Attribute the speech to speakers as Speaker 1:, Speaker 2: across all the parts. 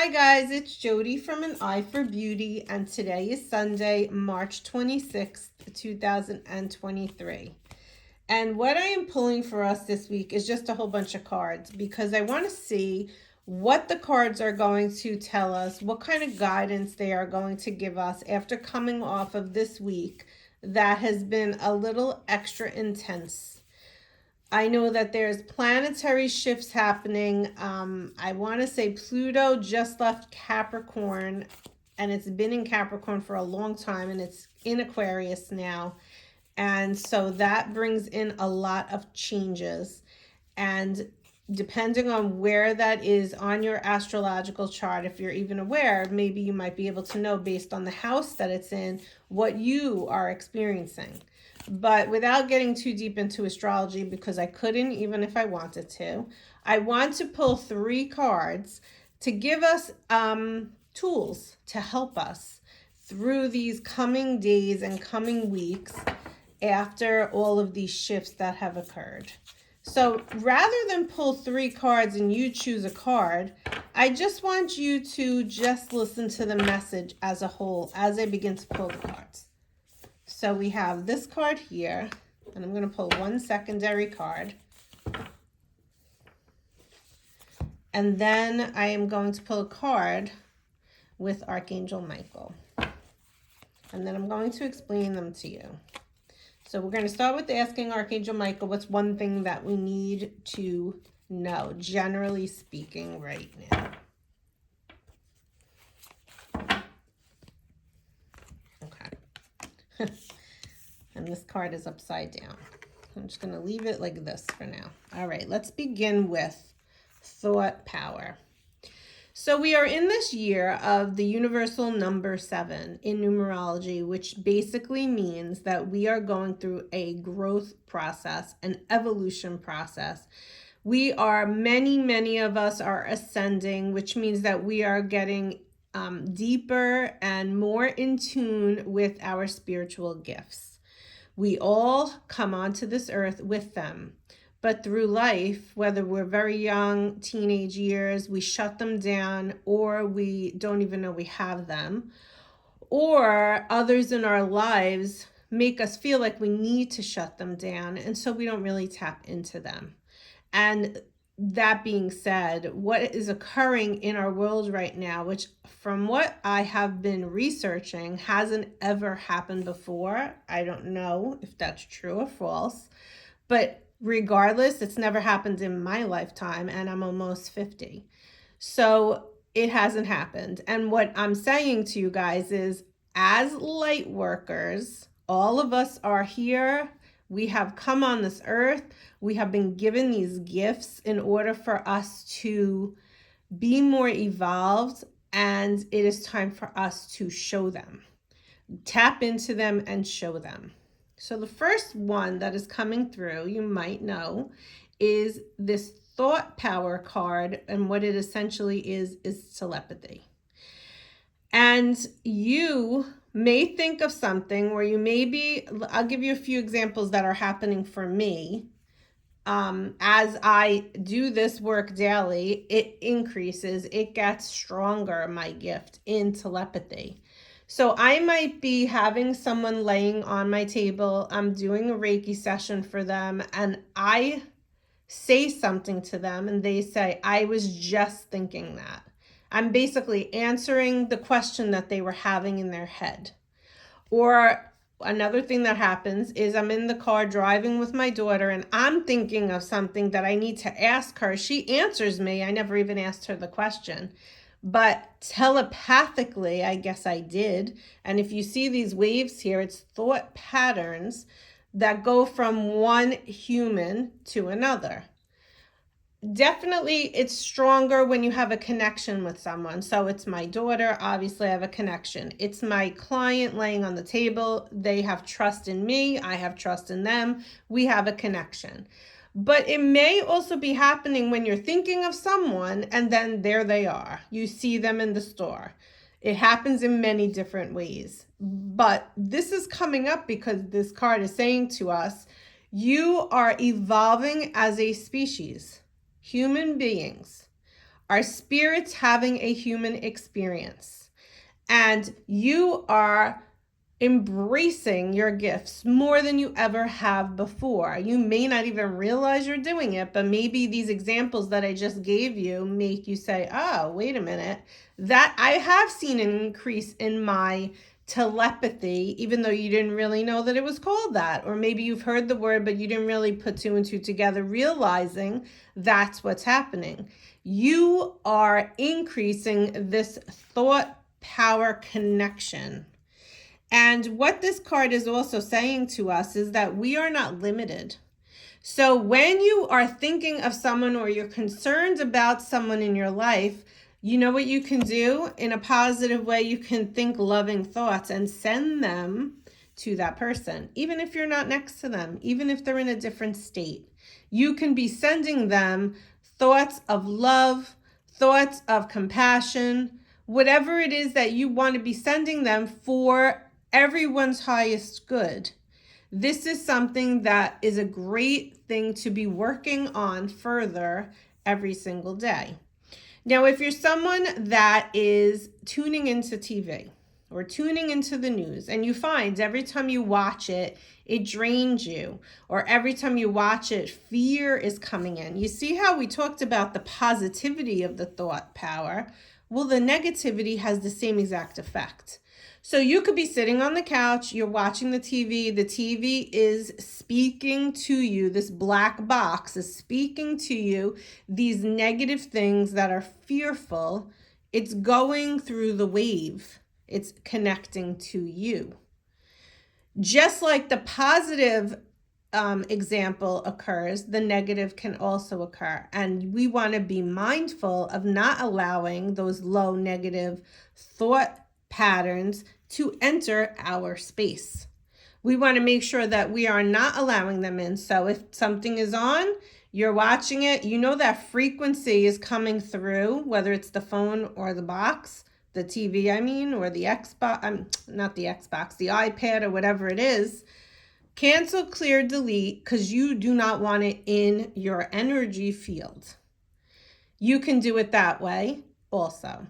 Speaker 1: Hi guys, it's Jody from An Eye for Beauty, and today is Sunday, March 26th, 2023. And what I am pulling for us this week is just a whole bunch of cards because I want to see what the cards are going to tell us, what kind of guidance they are going to give us after coming off of this week that has been a little extra intense. I know that there's planetary shifts happening. I want to say Pluto just left Capricorn, and it's been in Capricorn for a long time, and it's in Aquarius now. And so that brings in a lot of changes. And depending on where that is on your astrological chart, if you're even aware, maybe you might be able to know based on the house that it's in what you are experiencing. But without getting too deep into astrology, because I couldn't even if I wanted to, I want to pull 3 cards to give us tools to help us through these coming days and coming weeks after all of these shifts that have occurred. So rather than pull 3 cards and you choose a card, I just want you to just listen to the message as a whole as I begin to pull the cards. So we have this card here, and I'm going to pull 1 secondary card. And then I am going to pull a card with Archangel Michael. And then I'm going to explain them to you. So we're going to start with asking Archangel Michael, what's one thing that we need to know, generally speaking, right now? Okay. And this card is upside down. I'm just going to leave it like this for now. All right, let's begin with thought power. So we are in this year of the universal number 7 in numerology, which basically means that we are going through a growth process, an evolution process. Many of us are ascending, which means that we are getting deeper and more in tune with our spiritual gifts. We all come onto this earth with them. But through life, whether we're very young, teenage years, we shut them down, or we don't even know we have them, or others in our lives make us feel like we need to shut them down, and so we don't really tap into them. And that being said, what is occurring in our world right now, which from what I have been researching hasn't ever happened before. I don't know if that's true or false, but regardless, it's never happened in my lifetime, and I'm almost 50. So it hasn't happened. And what I'm saying to you guys is, as light workers, all of us are here. We have come on this earth. We have been given these gifts in order for us to be more evolved, and it is time for us to show them. Tap into them and show them. So the first one that is coming through, you might know, is this thought power card, and what it essentially is telepathy. And you may think of something where you maybe, I'll give you a few examples that are happening for me. As I do this work daily, it increases, it gets stronger, my gift in telepathy. So I might be having someone laying on my table, I'm doing a Reiki session for them, and I say something to them and they say, I was just thinking that. I'm basically answering the question that they were having in their head. Or another thing that happens is I'm in the car driving with my daughter and I'm thinking of something that I need to ask her. She answers me. I never even asked her the question. But telepathically, I guess I did. And if you see these waves here, it's thought patterns that go from one human to another. Definitely, it's stronger when you have a connection with someone. So it's my daughter, obviously I have a connection. It's my client laying on the table. They have trust in me. I have trust in them. We have a connection. But it may also be happening when you're thinking of someone and then there they are. You see them in the store. It happens in many different ways. But this is coming up because this card is saying to us, you are evolving as a species. Human beings Our spirit's having a human experience, and you are embracing your gifts more than you ever have before. You may not even realize you're doing it, but maybe these examples that I just gave you make you say, oh, wait a minute, that I have seen an increase in my telepathy, even though you didn't really know that it was called that. Or maybe you've heard the word, but you didn't really put two and two together, realizing that's what's happening. You are increasing this thought power connection. And what this card is also saying to us is that we are not limited. So when you are thinking of someone or you're concerned about someone in your life, you know what you can do in a positive way? You can think loving thoughts and send them to that person, even if you're not next to them, even if they're in a different state. You can be sending them thoughts of love, thoughts of compassion, whatever it is that you want to be sending them for everyone's highest good. This is something that is a great thing to be working on further every single day. Now, if you're someone that is tuning into TV or tuning into the news and you find every time you watch it, it drains you, or every time you watch it, fear is coming in. You see how we talked about the positivity of the thought power? Well, the negativity has the same exact effect. So you could be sitting on the couch, you're watching the TV is speaking to you, this black box is speaking to you these negative things that are fearful. It's going through the wave, it's connecting to you. Just like the positive example occurs, the negative can also occur. And we want to be mindful of not allowing those low negative thought patterns to enter our space. We want to make sure that we are not allowing them in. So if something is on, you're watching it, you know that frequency is coming through, whether it's the phone or the box, the TV, or the Xbox, not the Xbox, the iPad or whatever it is. Cancel, clear, delete, because you do not want it in your energy field. You can do it that way also.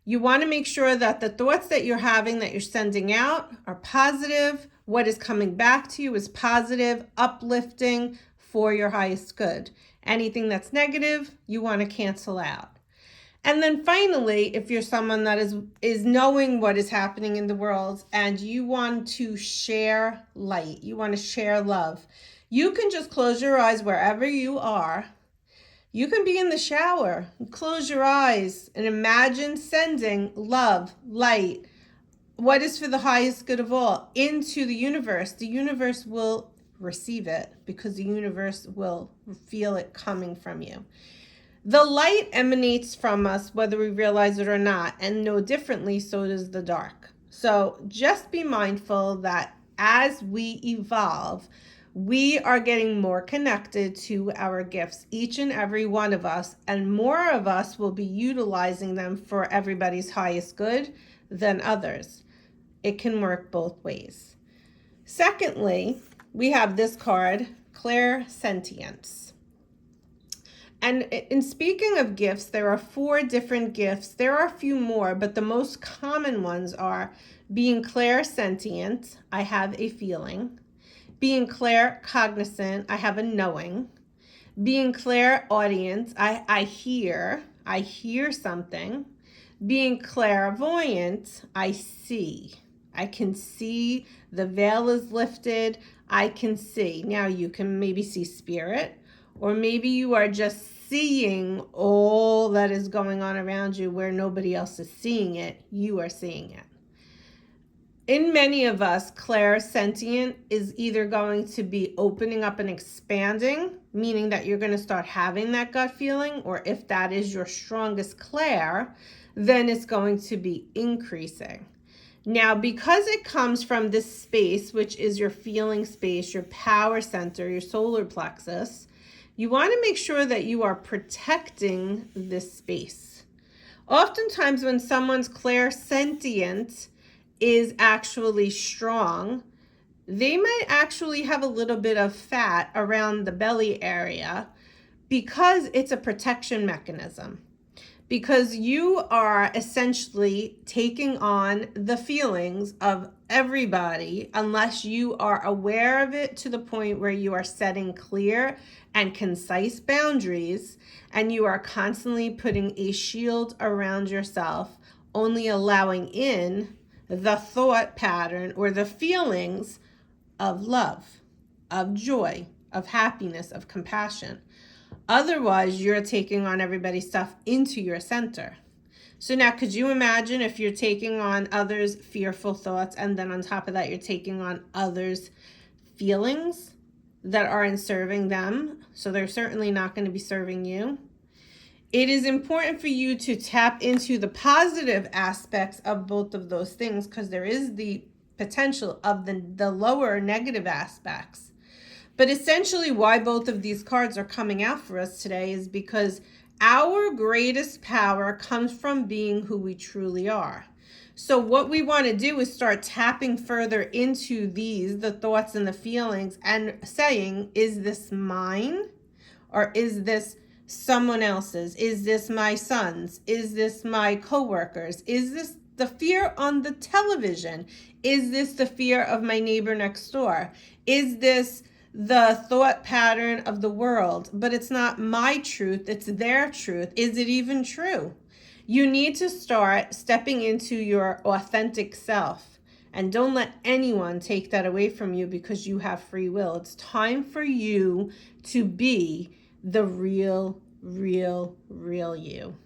Speaker 1: You want to make sure that the thoughts that you're having, that you're sending out, are positive. What is coming back to you is positive, uplifting, for your highest good. Anything that's negative, you want to cancel out. And then finally, if you're someone that is knowing what is happening in the world and you want to share light, you want to share love, you can just close your eyes wherever you are. You can be in the shower, close your eyes and imagine sending love, light, what is for the highest good of all, into the universe. The universe will receive it because the universe will feel it coming from you. The light emanates from us whether we realize it or not, and no differently, so does the dark. So just be mindful that as we evolve, we are getting more connected to our gifts, each and every one of us, and more of us will be utilizing them for everybody's highest good than others. It can work both ways. Secondly, we have this card, Clairsentience. And in speaking of gifts, there are 4 different gifts. There are a few more, but the most common ones are being clairsentient, I have a feeling. Being claircognizant, I have a knowing. Being clairaudient, I hear something. Being clairvoyant, I see. I can see, the veil is lifted, I can see. Now you can maybe see spirit, or maybe you are just seeing all that is going on around you where nobody else is seeing it. You are seeing it. In many of us, clairsentient is either going to be opening up and expanding, meaning that you're going to start having that gut feeling, or if that is your strongest clair, then it's going to be increasing. Now, because it comes from this space, which is your feeling space, your power center, your solar plexus, you want to make sure that you are protecting this space. Oftentimes when someone's clairsentient is actually strong, they might actually have a little bit of fat around the belly area because it's a protection mechanism. because you are essentially taking on the feelings of everybody unless you are aware of it to the point where you are setting clear and concise boundaries and you are constantly putting a shield around yourself, only allowing in the thought pattern or the feelings of love, of joy, of happiness, of compassion. Otherwise, you're taking on everybody's stuff into your center. So now, could you imagine if you're taking on others' fearful thoughts and then on top of that, you're taking on others' feelings that aren't serving them? So they're certainly not going to be serving you. It is important for you to tap into the positive aspects of both of those things because there is the potential of the lower negative aspects. But essentially why both of these cards are coming out for us today is because our greatest power comes from being who we truly are. So what we want to do is start tapping further into the thoughts and the feelings, and saying, is this mine? Or is this someone else's? Is this my son's? Is this my coworker's? Is this the fear on the television? Is this the fear of my neighbor next door? Is this the thought pattern of the world? But it's not my truth, it's their truth. Is it even true? You need to start stepping into your authentic self. And don't let anyone take that away from you because you have free will. It's time for you to be the real you.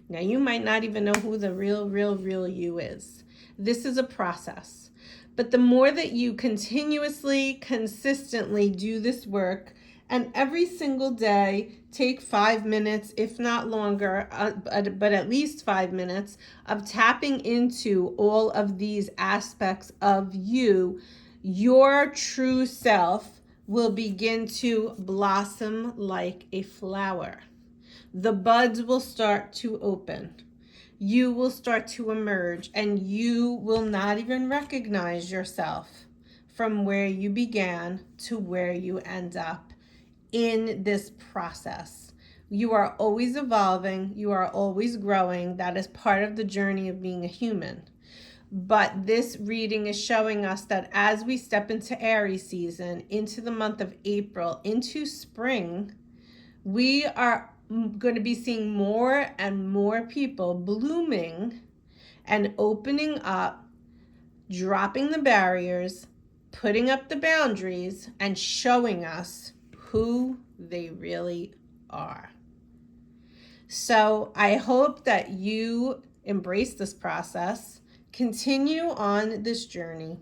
Speaker 1: Now, you might not even know who the real you is. This is a process. But the more that you continuously, consistently do this work, and every single day take 5 minutes, if not longer, but at least 5 minutes of tapping into all of these aspects of you, your true self will begin to blossom like a flower. The buds will start to open. You will start to emerge, and you will not even recognize yourself from where you began to where you end up in this process. You are always evolving. You are always growing. That is part of the journey of being a human. But this reading is showing us that as we step into Aries season, into the month of April, into spring, we are going to be seeing more and more people blooming and opening up, dropping the barriers, putting up the boundaries, and showing us who they really are. So I hope that you embrace this process, continue on this journey,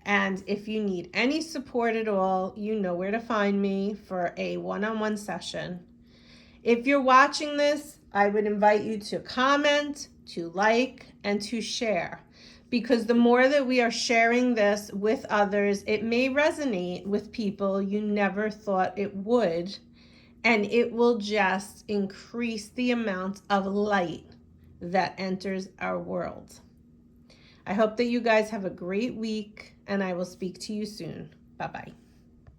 Speaker 1: and if you need any support at all, you know where to find me for a one-on-one session. If you're watching this, I would invite you to comment, to like, and to share. Because the more that we are sharing this with others, it may resonate with people you never thought it would. And it will just increase the amount of light that enters our world. I hope that you guys have a great week, and I will speak to you soon. Bye-bye.